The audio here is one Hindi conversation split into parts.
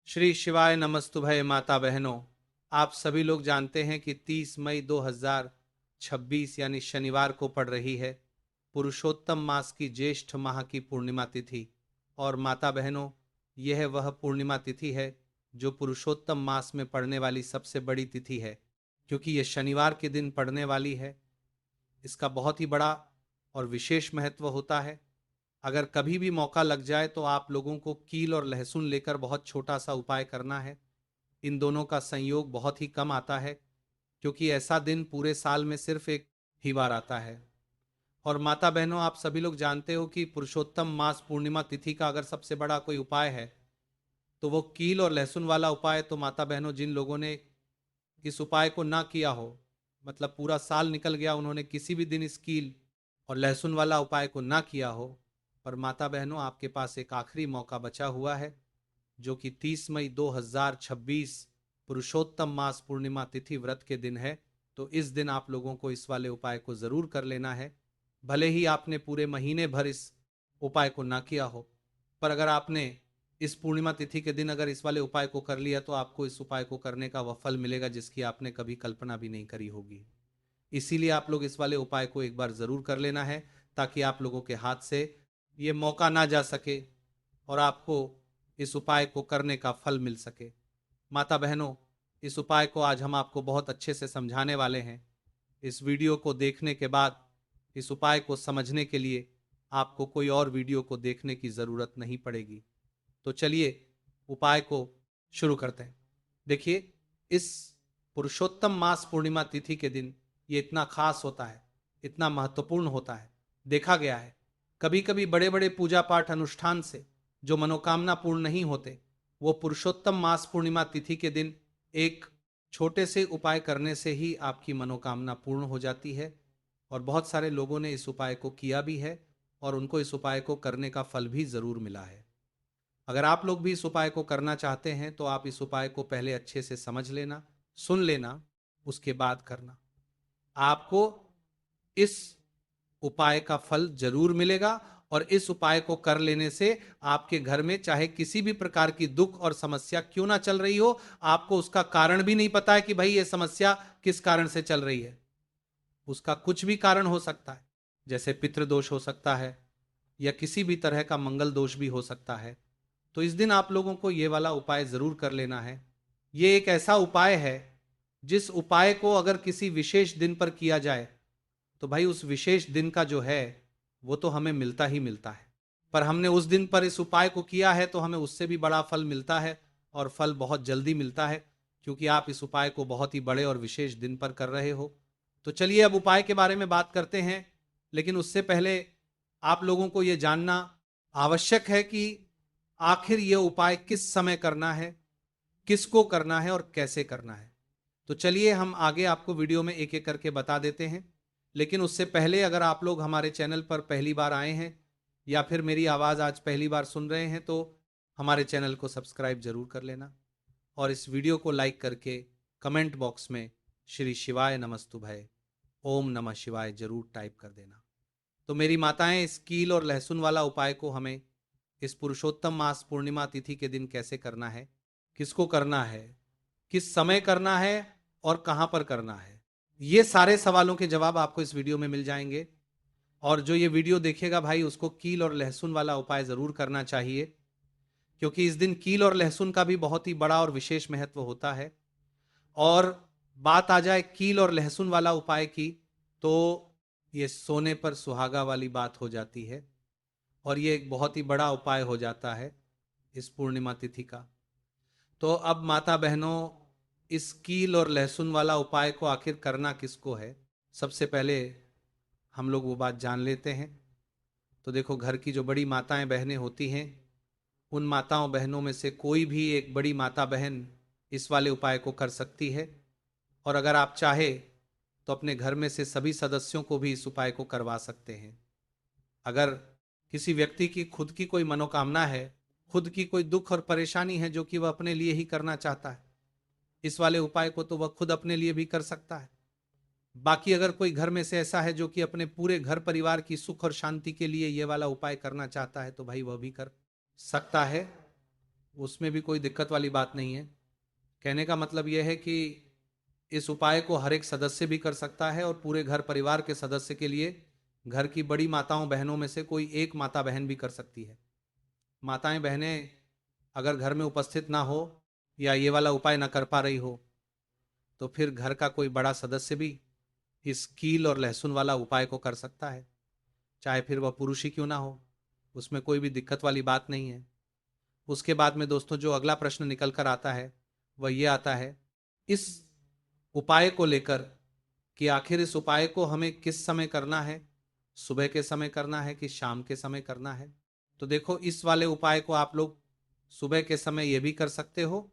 श्री शिवाय नमस्तुभय माता बहनों। आप सभी लोग जानते हैं कि 30 मई 2026 यानी शनिवार को पड़ रही है पुरुषोत्तम मास की ज्येष्ठ माह की पूर्णिमा तिथि। और माता बहनों, यह वह पूर्णिमा तिथि है जो पुरुषोत्तम मास में पड़ने वाली सबसे बड़ी तिथि है, क्योंकि यह शनिवार के दिन पड़ने वाली है। इसका बहुत ही बड़ा और विशेष महत्व होता है। अगर कभी भी मौका लग जाए तो आप लोगों को कील और लहसुन लेकर बहुत छोटा सा उपाय करना है। इन दोनों का संयोग बहुत ही कम आता है, क्योंकि ऐसा दिन पूरे साल में सिर्फ एक ही बार आता है। और माता बहनों, आप सभी लोग जानते हो कि पुरुषोत्तम मास पूर्णिमा तिथि का अगर सबसे बड़ा कोई उपाय है तो वो कील और लहसुन वाला उपाय। तो माता बहनों, जिन लोगों ने इस उपाय को ना किया हो, मतलब पूरा साल निकल गया, उन्होंने किसी भी दिन इस कील और लहसुन वाला उपाय को ना किया हो, पर माता बहनों, आपके पास एक आखिरी मौका बचा हुआ है, जो कि 30 मई 2026 पुरुषोत्तम मास पूर्णिमा तिथि व्रत के दिन है। तो इस दिन आप लोगों को इस वाले उपाय को जरूर कर लेना है। भले ही आपने पूरे महीने भर इस उपाय को ना किया हो, पर अगर आपने इस पूर्णिमा तिथि के दिन अगर इस वाले उपाय को कर लिया तो आपको इस उपाय को करने का वह फल मिलेगा जिसकी आपने कभी कल्पना भी नहीं करी होगी। इसीलिए आप लोग इस वाले उपाय को एक बार जरूर कर लेना है, ताकि आप लोगों के हाथ से ये मौका ना जा सके और आपको इस उपाय को करने का फल मिल सके। माता बहनों, इस उपाय को आज हम आपको बहुत अच्छे से समझाने वाले हैं। इस वीडियो को देखने के बाद इस उपाय को समझने के लिए आपको कोई और वीडियो को देखने की ज़रूरत नहीं पड़ेगी। तो चलिए उपाय को शुरू करते हैं। देखिए, इस पुरुषोत्तम मास पूर्णिमा तिथि के दिन ये इतना खास होता है, इतना महत्वपूर्ण होता है। देखा गया है कभी कभी बड़े बड़े पूजा पाठ अनुष्ठान से जो मनोकामना पूर्ण नहीं होते, वो पुरुषोत्तम मास पूर्णिमा तिथि के दिन एक छोटे से उपाय करने से ही आपकी मनोकामना पूर्ण हो जाती है। और बहुत सारे लोगों ने इस उपाय को किया भी है और उनको इस उपाय को करने का फल भी जरूर मिला है। अगर आप लोग भी इस उपाय को करना चाहते हैं तो आप इस उपाय को पहले अच्छे से समझ लेना, सुन लेना, उसके बाद करना। आपको इस उपाय का फल जरूर मिलेगा। और इस उपाय को कर लेने से आपके घर में चाहे किसी भी प्रकार की दुख और समस्या क्यों ना चल रही हो, आपको उसका कारण भी नहीं पता है कि भाई ये समस्या किस कारण से चल रही है। उसका कुछ भी कारण हो सकता है, जैसे पितृदोष हो सकता है या किसी भी तरह का मंगल दोष भी हो सकता है। तो इस दिन आप लोगों को ये वाला उपाय जरूर कर लेना है। ये एक ऐसा उपाय है जिस उपाय को अगर किसी विशेष दिन पर किया जाए तो भाई उस विशेष दिन का जो है वो तो हमें मिलता ही मिलता है। पर हमने उस दिन पर इस उपाय को किया है तो हमें उससे भी बड़ा फल मिलता है, और फल बहुत जल्दी मिलता है, क्योंकि आप इस उपाय को बहुत ही बड़े और विशेष दिन पर कर रहे हो। तो चलिए अब उपाय के बारे में बात करते हैं। लेकिन उससे पहले आप लोगों को यह जानना आवश्यक है कि आखिर यह उपाय किस समय करना है, किसको करना है और कैसे करना है। तो चलिए हम आगे आपको वीडियो में एक एक करके बता देते हैं। लेकिन उससे पहले अगर आप लोग हमारे चैनल पर पहली बार आए हैं या फिर मेरी आवाज़ आज पहली बार सुन रहे हैं तो हमारे चैनल को सब्सक्राइब जरूर कर लेना, और इस वीडियो को लाइक करके कमेंट बॉक्स में श्री शिवाय नमस्तुभय ओम नमः शिवाय जरूर टाइप कर देना। तो मेरी माताएं, इस कील और लहसुन वाला उपाय को हमें इस पुरुषोत्तम मास पूर्णिमा तिथि के दिन कैसे करना है, किसको करना है, किस समय करना है और कहां पर करना है, ये सारे सवालों के जवाब आपको इस वीडियो में मिल जाएंगे। और जो ये वीडियो देखेगा भाई, उसको कील और लहसुन वाला उपाय जरूर करना चाहिए, क्योंकि इस दिन कील और लहसुन का भी बहुत ही बड़ा और विशेष महत्व होता है। और बात आ जाए कील और लहसुन वाला उपाय की, तो ये सोने पर सुहागा वाली बात हो जाती है, और ये एक बहुत ही बड़ा उपाय हो जाता है इस पूर्णिमा तिथि का। तो अब माता बहनों, इस कील और लहसुन वाला उपाय को आखिर करना किसको है, सबसे पहले हम लोग वो बात जान लेते हैं। तो देखो, घर की जो बड़ी माताएं बहनें होती हैं, उन माताओं बहनों में से कोई भी एक बड़ी माता बहन इस वाले उपाय को कर सकती है। और अगर आप चाहे तो अपने घर में से सभी सदस्यों को भी इस उपाय को करवा सकते हैं। अगर किसी व्यक्ति की खुद की कोई मनोकामना है, खुद की कोई दुख और परेशानी है जो कि वह अपने लिए ही करना चाहता है, इस वाले उपाय को तो वह खुद अपने लिए भी कर सकता है। बाकी अगर कोई घर में से ऐसा है जो कि अपने पूरे घर परिवार की सुख और शांति के लिए यह वाला उपाय करना चाहता है, तो भाई वह भी कर सकता है। उसमें भी कोई दिक्कत वाली बात नहीं है। कहने का मतलब यह है कि इस उपाय को हर एक सदस्य भी कर सकता है और पूरे घर परिवार के सदस्य के लिए घर की बड़ी माताओं बहनों में से कोई एक माता बहन भी कर सकती है। माताएं बहनें अगर घर में उपस्थित ना हो या ये वाला उपाय ना कर पा रही हो तो फिर घर का कोई बड़ा सदस्य भी इस कील और लहसुन वाला उपाय को कर सकता है, चाहे फिर वह पुरुष ही क्यों ना हो, उसमें कोई भी दिक्कत वाली बात नहीं है। उसके बाद में दोस्तों जो अगला प्रश्न निकल कर आता है वह ये आता है इस उपाय को लेकर कि आखिर इस उपाय को हमें किस समय करना है, सुबह के समय करना है कि शाम के समय करना है। तो देखो, इस वाले उपाय को आप लोग सुबह के समय ये भी कर सकते हो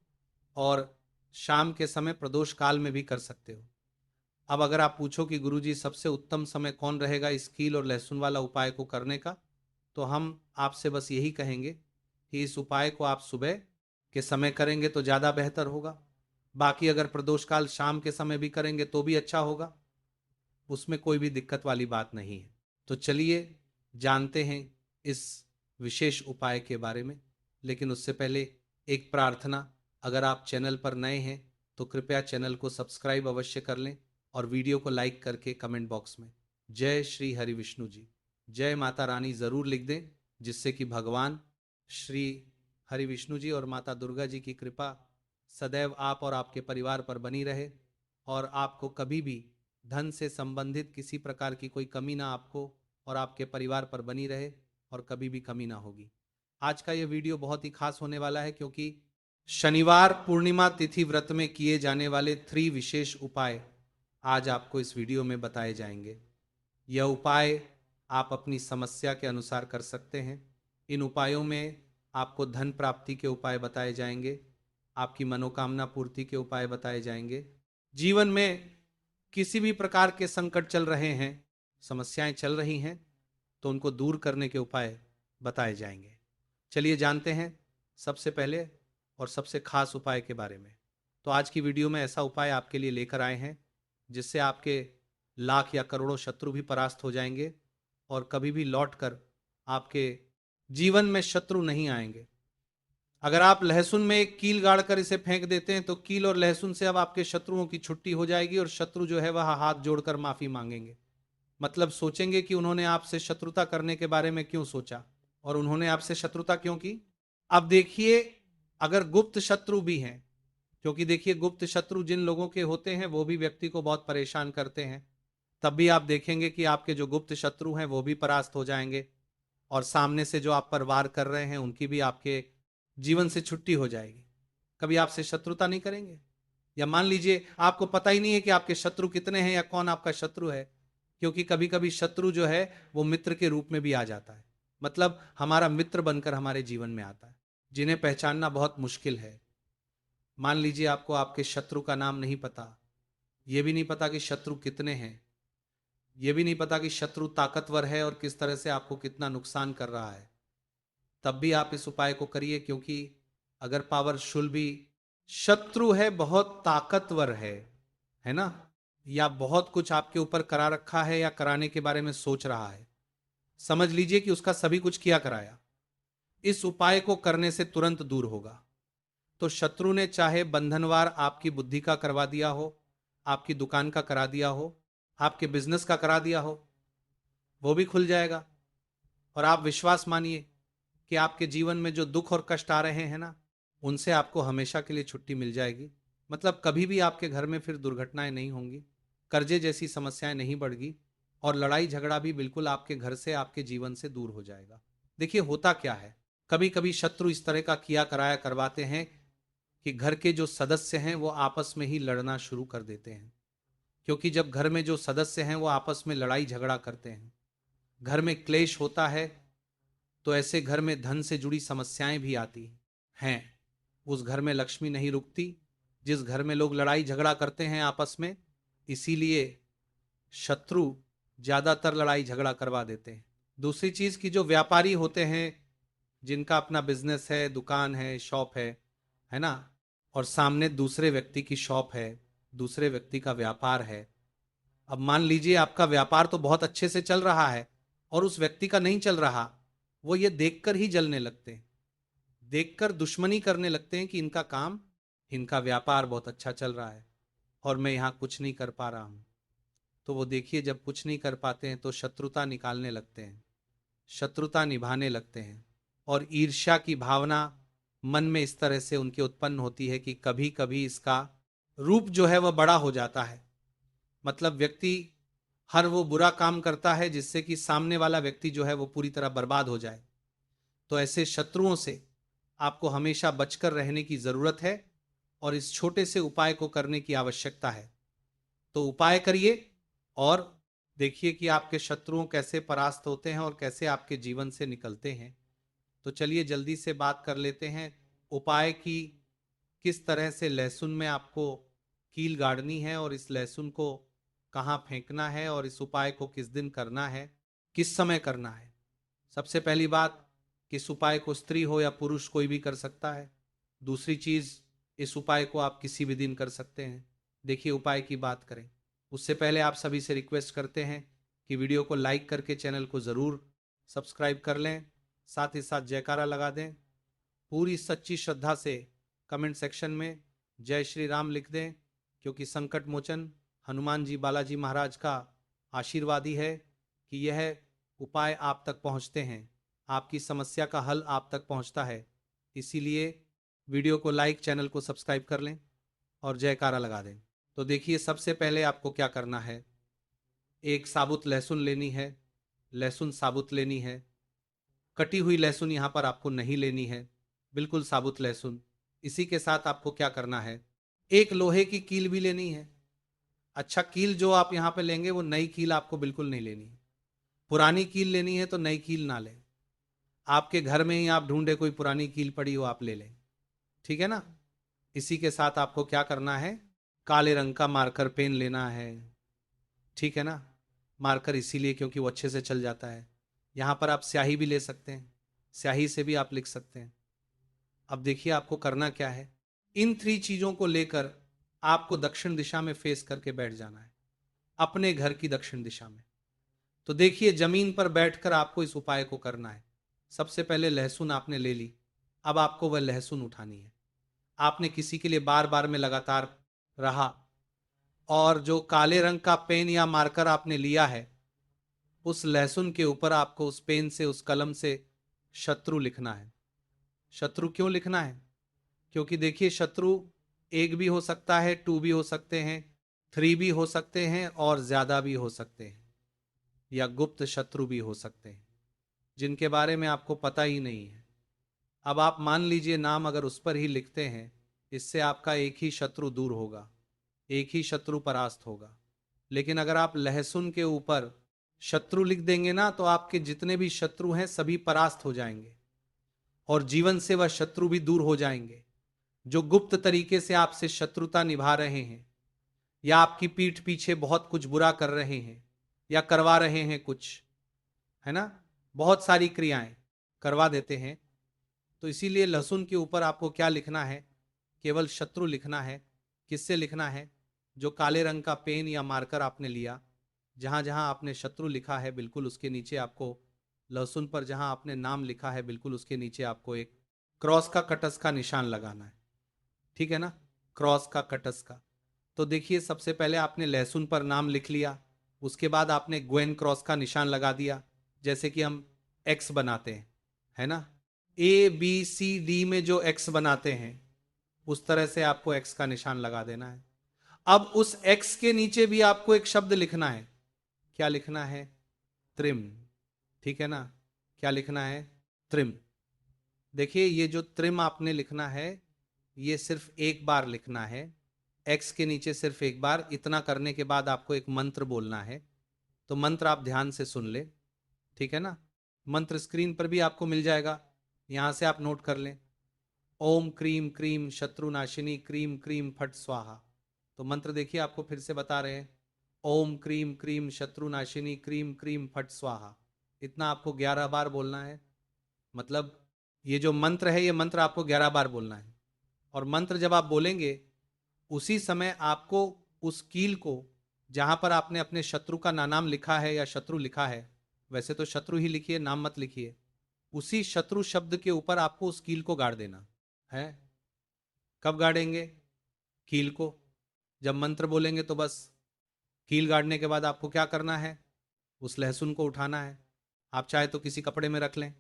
और शाम के समय प्रदोष काल में भी कर सकते हो। अब अगर आप पूछो कि गुरुजी सबसे उत्तम समय कौन रहेगा इस कील और लहसुन वाला उपाय को करने का, तो हम आपसे बस यही कहेंगे कि इस उपाय को आप सुबह के समय करेंगे तो ज़्यादा बेहतर होगा। बाकी अगर प्रदोष काल शाम के समय भी करेंगे तो भी अच्छा होगा, उसमें कोई भी दिक्कत वाली बात नहीं है। तो चलिए जानते हैं इस विशेष उपाय के बारे में, लेकिन उससे पहले एक प्रार्थना। अगर आप चैनल पर नए हैं तो कृपया चैनल को सब्सक्राइब अवश्य कर लें और वीडियो को लाइक करके कमेंट बॉक्स में जय श्री हरि विष्णु जी, जय माता रानी ज़रूर लिख दें, जिससे कि भगवान श्री हरि विष्णु जी और माता दुर्गा जी की कृपा सदैव आप और आपके परिवार पर बनी रहे और आपको कभी भी धन से संबंधित किसी प्रकार की कोई कमी ना आपको और आपके परिवार पर बनी रहे और कभी भी कमी ना होगी। आज का ये वीडियो बहुत ही खास होने वाला है क्योंकि शनिवार पूर्णिमा तिथि व्रत में किए जाने वाले 3 विशेष उपाय आज आपको इस वीडियो में बताए जाएंगे। यह उपाय आप अपनी समस्या के अनुसार कर सकते हैं। इन उपायों में आपको धन प्राप्ति के उपाय बताए जाएंगे, आपकी मनोकामना पूर्ति के उपाय बताए जाएंगे। जीवन में किसी भी प्रकार के संकट चल रहे हैं, समस्याएं चल रही हैं, तो उनको दूर करने के उपाय बताए जाएंगे। चलिए जानते हैं सबसे पहले और सबसे खास उपाय के बारे में। तो आज की वीडियो में ऐसा उपाय आपके लिए लेकर आए हैं जिससे आपके लाख या करोड़ों शत्रु भी परास्त हो जाएंगे और कभी भी लौटकर आपके जीवन में शत्रु नहीं आएंगे। अगर आप लहसुन में एक कील गाड़कर इसे फेंक देते हैं तो कील और लहसुन से अब आपके शत्रुओं की छुट्टी हो जाएगी और शत्रु जो है वह हाथ जोड़कर माफी मांगेंगे। मतलब सोचेंगे कि उन्होंने आपसे शत्रुता करने के बारे में क्यों सोचा और उन्होंने आपसे शत्रुता क्यों की। अब देखिए, अगर गुप्त शत्रु भी हैं, क्योंकि देखिए गुप्त शत्रु जिन लोगों के होते हैं वो भी व्यक्ति को बहुत परेशान करते हैं, तब भी आप देखेंगे कि आपके जो गुप्त शत्रु हैं वो भी परास्त हो जाएंगे और सामने से जो आप पर वार कर रहे हैं उनकी भी आपके जीवन से छुट्टी हो जाएगी। कभी आपसे शत्रुता नहीं करेंगे। या मान लीजिए आपको पता ही नहीं है कि आपके शत्रु कितने हैं या कौन आपका शत्रु है, क्योंकि कभी कभी शत्रु जो है वो मित्र के रूप में भी आ जाता है, मतलब हमारा मित्र बनकर हमारे जीवन में आता है, जिन्हें पहचानना बहुत मुश्किल है। मान लीजिए आपको आपके शत्रु का नाम नहीं पता, ये भी नहीं पता कि शत्रु कितने हैं, ये भी नहीं पता कि शत्रु ताकतवर है और किस तरह से आपको कितना नुकसान कर रहा है, तब भी आप इस उपाय को करिए। क्योंकि अगर पावरफुल भी शत्रु है, बहुत ताकतवर है ना, या बहुत कुछ आपके ऊपर करा रखा है या कराने के बारे में सोच रहा है, समझ लीजिए कि उसका सभी कुछ किया कराया इस उपाय को करने से तुरंत दूर होगा। तो शत्रु ने चाहे बंधनवार आपकी बुद्धि का करवा दिया हो, आपकी दुकान का करा दिया हो, आपके बिजनेस का करा दिया हो, वो भी खुल जाएगा। और आप विश्वास मानिए कि आपके जीवन में जो दुख और कष्ट आ रहे हैं ना, उनसे आपको हमेशा के लिए छुट्टी मिल जाएगी। मतलब कभी भी आपके घर में फिर दुर्घटनाएं नहीं होंगी, कर्जे जैसी समस्याएं नहीं बढ़गी और लड़ाई झगड़ा भी बिल्कुल आपके घर से, आपके जीवन से दूर हो जाएगा। देखिए होता क्या है, कभी कभी शत्रु इस तरह का किया कराया करवाते हैं कि घर के जो सदस्य हैं वो आपस में ही लड़ना शुरू कर देते हैं। क्योंकि जब घर में जो सदस्य हैं वो आपस में लड़ाई झगड़ा करते हैं, घर में क्लेश होता है, तो ऐसे घर में धन से जुड़ी समस्याएं भी आती हैं। उस घर में लक्ष्मी नहीं रुकती जिस घर में लोग लड़ाई झगड़ा करते हैं आपस में। इसीलिए शत्रु ज्यादातर लड़ाई झगड़ा करवा देते हैं। दूसरी चीज की जो व्यापारी होते हैं, जिनका अपना बिजनेस है, दुकान है, शॉप है ना, और सामने दूसरे व्यक्ति की शॉप है, दूसरे व्यक्ति का व्यापार है। अब मान लीजिए आपका व्यापार तो बहुत अच्छे से चल रहा है और उस व्यक्ति का नहीं चल रहा, वो ये देखकर ही जलने लगते हैं। देखकर दुश्मनी करने लगते हैं कि इनका काम, इनका व्यापार बहुत अच्छा चल रहा है और मैं यहाँ कुछ नहीं कर पा रहा हूँ। तो वो देखिए, जब कुछ नहीं कर पाते हैं तो शत्रुता निकालने लगते हैं, शत्रुता निभाने लगते हैं, और ईर्ष्या की भावना मन में इस तरह से उनके उत्पन्न होती है कि कभी कभी इसका रूप जो है वह बड़ा हो जाता है। मतलब व्यक्ति हर वो बुरा काम करता है जिससे कि सामने वाला व्यक्ति जो है वो पूरी तरह बर्बाद हो जाए। तो ऐसे शत्रुओं से आपको हमेशा बचकर रहने की जरूरत है और इस छोटे से उपाय को करने की आवश्यकता है। तो उपाय करिए और देखिए कि आपके शत्रुओं कैसे परास्त होते हैं और कैसे आपके जीवन से निकलते हैं। तो चलिए जल्दी से बात कर लेते हैं उपाय की, किस तरह से लहसुन में आपको कील गाड़नी है और इस लहसुन को कहाँ फेंकना है और इस उपाय को किस दिन करना है, किस समय करना है। सबसे पहली बात कि इस उपाय को स्त्री हो या पुरुष कोई भी कर सकता है। दूसरी चीज, इस उपाय को आप किसी भी दिन कर सकते हैं। देखिए उपाय की बात करें उससे पहले आप सभी से रिक्वेस्ट करते हैं कि वीडियो को लाइक करके चैनल को ज़रूर सब्सक्राइब कर लें, साथ ही साथ जयकारा लगा दें। पूरी सच्ची श्रद्धा से कमेंट सेक्शन में जय श्री राम लिख दें, क्योंकि संकट मोचन हनुमान जी बालाजी महाराज का आशीर्वाद ही है कि यह उपाय आप तक पहुंचते हैं, आपकी समस्या का हल आप तक पहुंचता है। इसीलिए वीडियो को लाइक, चैनल को सब्सक्राइब कर लें और जयकारा लगा दें। तो देखिए सबसे पहले आपको क्या करना है, एक साबुत लहसुन लेनी है, लहसुन साबुत लेनी है, कटी हुई लहसुन यहाँ पर आपको नहीं लेनी है, बिल्कुल साबुत लहसुन। इसी के साथ आपको क्या करना है, एक लोहे की कील भी लेनी है। अच्छा, कील जो आप यहाँ पे लेंगे वो नई कील आपको बिल्कुल नहीं लेनी है। पुरानी कील लेनी है तो नई कील ना लें, आपके घर में ही आप ढूंढे कोई पुरानी कील पड़ी हो आप ले लें, ठीक है ना। इसी के साथ आपको क्या करना है, काले रंग का मार्कर पेन लेना है, ठीक है ना। मार्कर इसीलिए क्योंकि वो अच्छे से चल जाता है। यहाँ पर आप स्याही भी ले सकते हैं, स्याही से भी आप लिख सकते हैं। अब देखिए आपको करना क्या है, इन 3 चीजों को लेकर आपको दक्षिण दिशा में फेस करके बैठ जाना है, अपने घर की दक्षिण दिशा में। तो देखिए जमीन पर बैठकर आपको इस उपाय को करना है। सबसे पहले लहसुन आपने ले ली, अब आपको वह लहसुन उठानी है। आपने किसी के लिए बार बार में लगातार रहा, और जो काले रंग का पेन या मार्कर आपने लिया है उस लहसुन के ऊपर आपको उस पेन से, उस कलम से शत्रु लिखना है। शत्रु क्यों लिखना है, क्योंकि देखिए शत्रु एक भी हो सकता है, 2 भी हो सकते हैं, 3 भी हो सकते हैं और ज्यादा भी हो सकते हैं, या गुप्त शत्रु भी हो सकते हैं जिनके बारे में आपको पता ही नहीं है। अब आप मान लीजिए नाम अगर उस पर ही लिखते हैं, इससे आपका एक ही शत्रु दूर होगा, एक ही शत्रु परास्त होगा। लेकिन अगर आप लहसुन के ऊपर शत्रु लिख देंगे ना, तो आपके जितने भी शत्रु हैं सभी परास्त हो जाएंगे और जीवन से वह शत्रु भी दूर हो जाएंगे जो गुप्त तरीके से आपसे शत्रुता निभा रहे हैं, या आपकी पीठ पीछे बहुत कुछ बुरा कर रहे हैं या करवा रहे हैं कुछ, है ना। बहुत सारी क्रियाएं करवा देते हैं। तो इसीलिए लहसुन के ऊपर आपको क्या लिखना है, केवल शत्रु लिखना है। किससे लिखना है, जो काले रंग का पेन या मार्कर आपने लिया, जहां जहां आपने शत्रु लिखा है बिल्कुल उसके नीचे आपको, लहसुन पर जहां आपने नाम लिखा है बिल्कुल उसके नीचे आपको एक क्रॉस का, कटस का निशान लगाना है, ठीक है ना, क्रॉस का, कटस का। तो देखिए सबसे पहले आपने लहसुन पर नाम लिख लिया, उसके बाद आपने ग्वेन क्रॉस का निशान लगा दिया, जैसे कि हम एक्स बनाते हैं, है ना, ABCD में जो एक्स बनाते हैं उस तरह से आपको एक्स का निशान लगा देना है। अब उस एक्स के नीचे भी आपको एक शब्द लिखना है। क्या लिखना है, त्रिम, ठीक है ना। क्या लिखना है, त्रिम। देखिए ये जो त्रिम आपने लिखना है ये सिर्फ एक बार लिखना है, एक्स के नीचे सिर्फ एक बार। इतना करने के बाद आपको एक मंत्र बोलना है। तो मंत्र आप ध्यान से सुन ले, ठीक है ना। मंत्र स्क्रीन पर भी आपको मिल जाएगा, यहां से आप नोट कर लें। ओम क्रीम क्रीम शत्रुनाशिनी क्रीम क्रीम फट स्वाहा। तो मंत्र देखिए आपको फिर से बता रहे हैं, ओम क्रीम क्रीम शत्रुनाशिनी क्रीम क्रीम फट स्वाहा। इतना आपको 11 बार बोलना है। मतलब ये जो मंत्र है ये मंत्र आपको 11 बार बोलना है। और मंत्र जब आप बोलेंगे उसी समय आपको उस कील को, जहां पर आपने अपने शत्रु का नाम लिखा है या शत्रु लिखा है, वैसे तो शत्रु ही लिखिए, नाम मत लिखिए, उसी शत्रु शब्द के ऊपर आपको उस कील को गाड़ देना है। कब गाड़ेंगे? कील को जब मंत्र बोलेंगे तो बस कील गाड़ने के बाद आपको क्या करना है? उस लहसुन को उठाना है। आप चाहे तो किसी कपड़े में रख लें,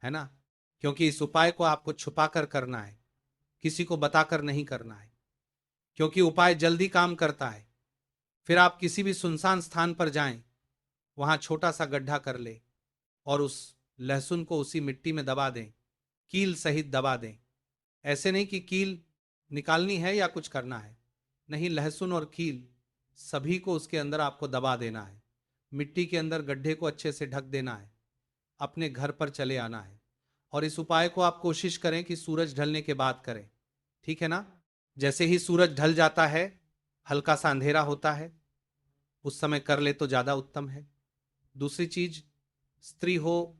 है ना, क्योंकि इस उपाय को आपको छुपा कर करना है, किसी को बताकर नहीं करना है, क्योंकि उपाय जल्दी काम करता है। फिर आप किसी भी सुनसान स्थान पर जाएं, वहां छोटा सा गड्ढा कर ले और उस लहसुन को उसी मिट्टी में दबा दें, कील सहित दबा दें। ऐसे नहीं कि कील निकालनी है या कुछ करना है, नहीं, लहसुन और कील सभी को उसके अंदर आपको दबा देना है। मिट्टी के अंदर गड्ढे को अच्छे से ढक देना है, अपने घर पर चले आना है। और इस उपाय को आप कोशिश करें कि सूरज ढलने के बाद करें, ठीक है ना? जैसे ही सूरज ढल जाता है, हल्का सा अंधेरा होता है, उस समय कर ले तो ज्यादा उत्तम है। दूसरी चीज, स्त्री हो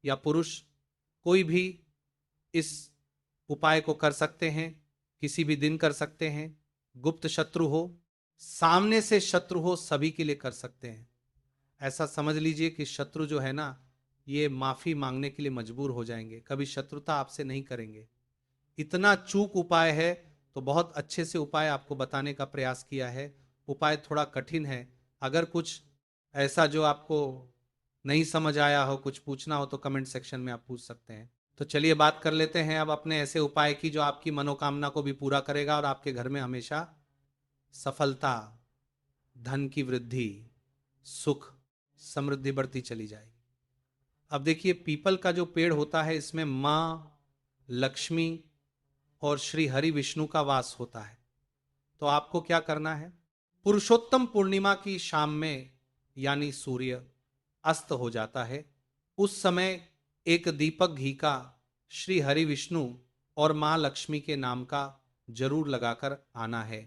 या पुरुष, कोई भी इस उपाय को कर सकते हैं, किसी भी दिन कर सकते हैं। गुप्त शत्रु हो, सामने से शत्रु हो, सभी के लिए कर सकते हैं। ऐसा समझ लीजिए कि शत्रु जो है ना, ये माफी मांगने के लिए मजबूर हो जाएंगे, कभी शत्रुता आपसे नहीं करेंगे। इतना चूक उपाय है, तो बहुत अच्छे से उपाय आपको बताने का प्रयास किया है। उपाय थोड़ा कठिन है, अगर कुछ ऐसा जो आपको नहीं समझ आया हो, कुछ पूछना हो तो कमेंट सेक्शन में आप पूछ सकते हैं। तो चलिए बात कर लेते हैं अब अपने ऐसे उपाय की जो आपकी मनोकामना को भी पूरा करेगा और आपके घर में हमेशा सफलता, धन की वृद्धि, सुख, समृद्धि बढ़ती चली जाएगी। अब देखिए, पीपल का जो पेड़ होता है, इसमें मां लक्ष्मी और श्री हरि विष्णु का वास होता है। तो आपको क्या करना है? पुरुषोत्तम पूर्णिमा की शाम में, यानी सूर्य अस्त हो जाता है, उस समय एक दीपक घी का श्री हरि विष्णु और मां लक्ष्मी के नाम का जरूर लगाकर आना है।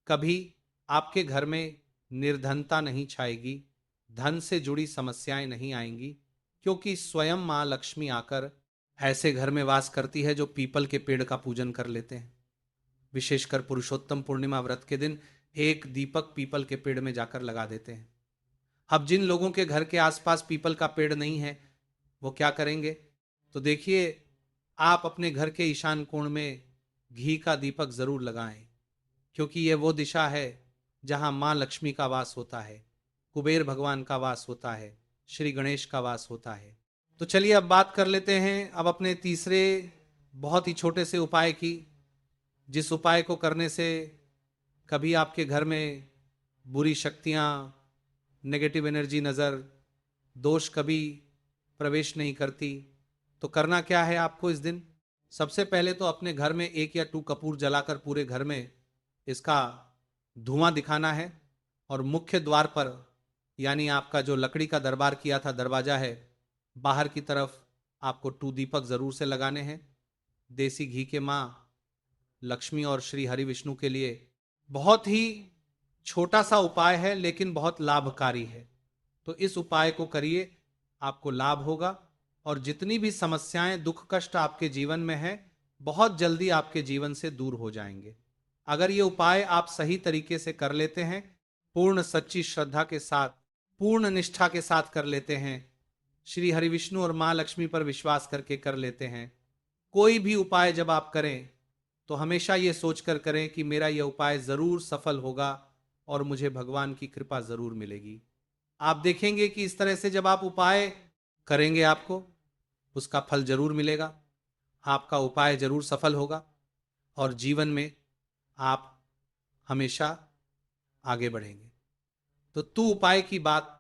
कभी आपके घर में निर्धनता नहीं छाएगी, धन से जुड़ी समस्याएं नहीं आएंगी, क्योंकि स्वयं मां लक्ष्मी आकर ऐसे घर में वास करती है जो पीपल के पेड़ का पूजन कर लेते हैं। विशेषकर पुरुषोत्तम पूर्णिमा व्रत के दिन एक दीपक पीपल के पेड़ में जाकर लगा देते हैं। अब जिन लोगों के घर के आसपास पीपल का पेड़ नहीं है, वो क्या करेंगे? तो देखिए, आप अपने घर के ईशान कोण में घी का दीपक जरूर लगाएं, क्योंकि यह वो दिशा है जहां मां लक्ष्मी का वास होता है, कुबेर भगवान का वास होता है, श्री गणेश का वास होता है। तो चलिए अब बात कर लेते हैं अब अपने तीसरे बहुत ही छोटे से उपाय की, जिस उपाय को करने से कभी आपके घर में बुरी शक्तियां, नेगेटिव एनर्जी, नज़र, दोष कभी प्रवेश नहीं करती। तो करना क्या है आपको इस दिन? सबसे पहले तो अपने घर में 1 या 2 कपूर जलाकर पूरे घर में इसका धुआं दिखाना है, और मुख्य द्वार पर, यानी आपका जो लकड़ी का दरबार किया था दरवाजा है, बाहर की तरफ आपको 2 दीपक जरूर से लगाने हैं। देसी घी के मां लक्ष्मी और श्री हरि विष्णु के लिए बहुत ही छोटा सा उपाय है, लेकिन बहुत लाभकारी है। तो इस उपाय को करिए, आपको लाभ होगा, और जितनी भी समस्याएं, दुख, कष्ट आपके जीवन में है, बहुत जल्दी आपके जीवन से दूर हो जाएंगे। अगर ये उपाय आप सही तरीके से कर लेते हैं, पूर्ण सच्ची श्रद्धा के साथ, पूर्ण निष्ठा के साथ कर लेते हैं, श्री हरि विष्णु और मां लक्ष्मी पर विश्वास करके कर लेते हैं, कोई भी उपाय जब आप करें तो हमेशा ये सोचकर करें कि मेरा यह उपाय जरूर सफल होगा और मुझे भगवान की कृपा जरूर मिलेगी। आप देखेंगे कि इस तरह से जब आप उपाय करेंगे, आपको उसका फल जरूर मिलेगा, आपका उपाय जरूर सफल होगा, और जीवन में आप हमेशा आगे बढ़ेंगे। तो तू उपाय की बात